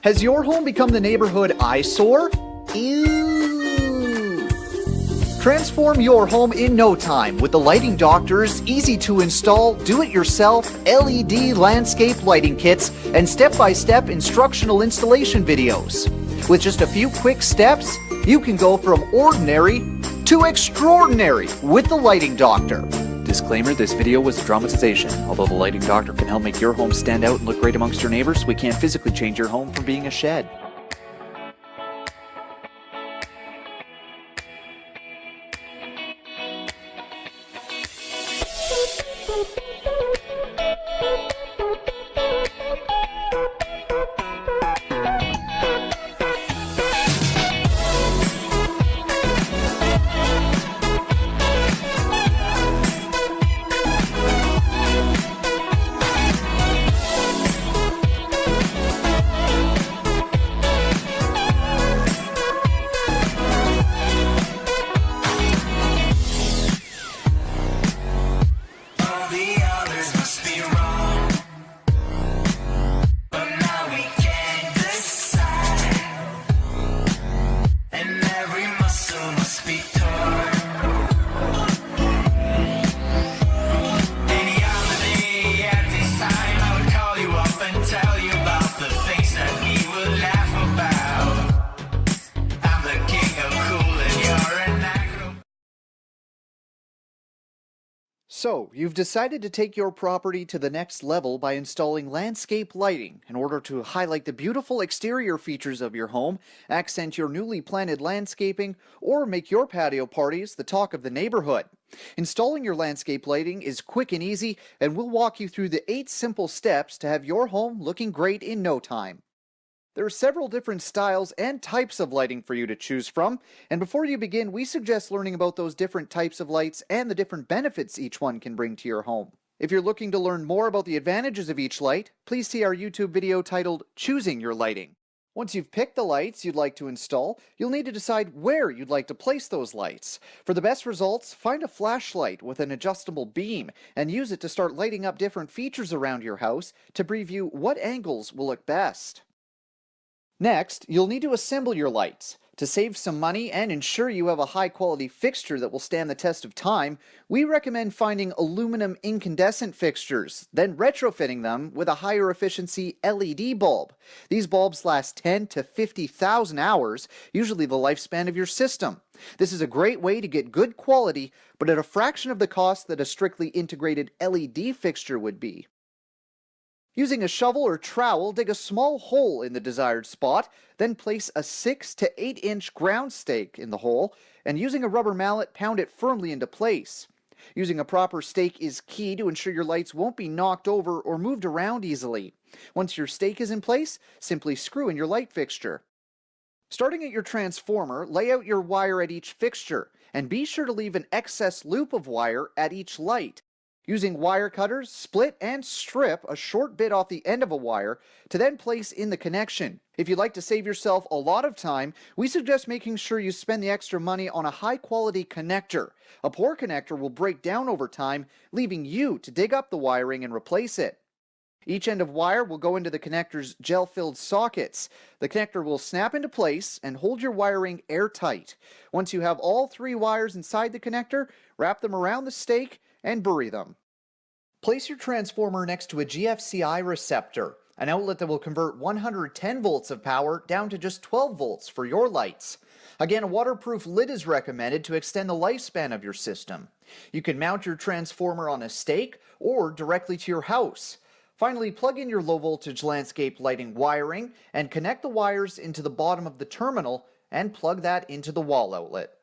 Has your home become the neighborhood eyesore? Ew. Transform your home in no time with the Lighting Doctor's easy-to-install, do-it-yourself LED landscape lighting kits and step-by-step instructional installation videos. With just a few quick steps, you can go from ordinary to extraordinary with the Lighting Doctor. Disclaimer, this video was a dramatization. Although the Lighting Doctor can help make your home stand out and look great amongst your neighbors, we can't physically change your home from being a shed. So, you've decided to take your property to the next level by installing landscape lighting in order to highlight the beautiful exterior features of your home, accent your newly planted landscaping, or make your patio parties the talk of the neighborhood. Installing your landscape lighting is quick and easy, and we'll walk you through the 8 simple steps to have your home looking great in no time. There are several different styles and types of lighting for you to choose from, and before you begin, we suggest learning about those different types of lights and the different benefits each one can bring to your home. If you're looking to learn more about the advantages of each light, please see our YouTube video titled Choosing Your Lighting. Once you've picked the lights you'd like to install, you'll need to decide where you'd like to place those lights. For the best results, find a flashlight with an adjustable beam and use it to start lighting up different features around your house to preview what angles will look best. Next, you'll need to assemble your lights. To save some money and ensure you have a high-quality fixture that will stand the test of time, we recommend finding aluminum incandescent fixtures, then retrofitting them with a higher efficiency LED bulb. These bulbs last 10 to 50,000 hours, usually the lifespan of your system. This is a great way to get good quality, but at a fraction of the cost that a strictly integrated LED fixture would be. Using a shovel or trowel, dig a small hole in the desired spot, then place a 6 to 8 inch ground stake in the hole, and using a rubber mallet, pound it firmly into place. Using a proper stake is key to ensure your lights won't be knocked over or moved around easily. Once your stake is in place, simply screw in your light fixture. Starting at your transformer, lay out your wire at each fixture, and be sure to leave an excess loop of wire at each light. Using wire cutters, split and strip a short bit off the end of a wire to then place in the connection. If you'd like to save yourself a lot of time, we suggest making sure you spend the extra money on a high-quality connector. A poor connector will break down over time, leaving you to dig up the wiring and replace it. Each end of wire will go into the connector's gel-filled sockets. The connector will snap into place and hold your wiring airtight. Once you have all 3 wires inside the connector, wrap them around the stake and bury them. Place your transformer next to a GFCI receptor, an outlet that will convert 110 volts of power down to just 12 volts for your lights. Again, a waterproof lid is recommended to extend the lifespan of your system. You can mount your transformer on a stake or directly to your house. Finally, plug in your low voltage landscape lighting wiring and connect the wires into the bottom of the terminal and plug that into the wall outlet.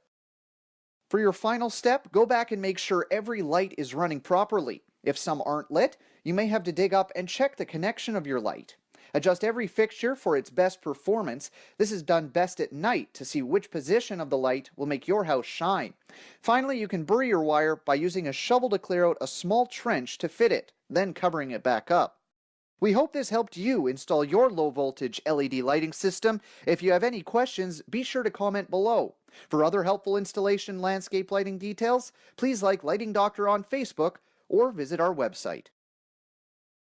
For your final step, go back and make sure every light is running properly. If some aren't lit, you may have to dig up and check the connection of your light. Adjust every fixture for its best performance. This is done best at night to see which position of the light will make your house shine. Finally, you can bury your wire by using a shovel to clear out a small trench to fit it, then covering it back up. We hope this helped you install your low-voltage LED lighting system. If you have any questions, be sure to comment below. For other helpful installation landscape lighting details, please like Lighting Doctor on Facebook or visit our website.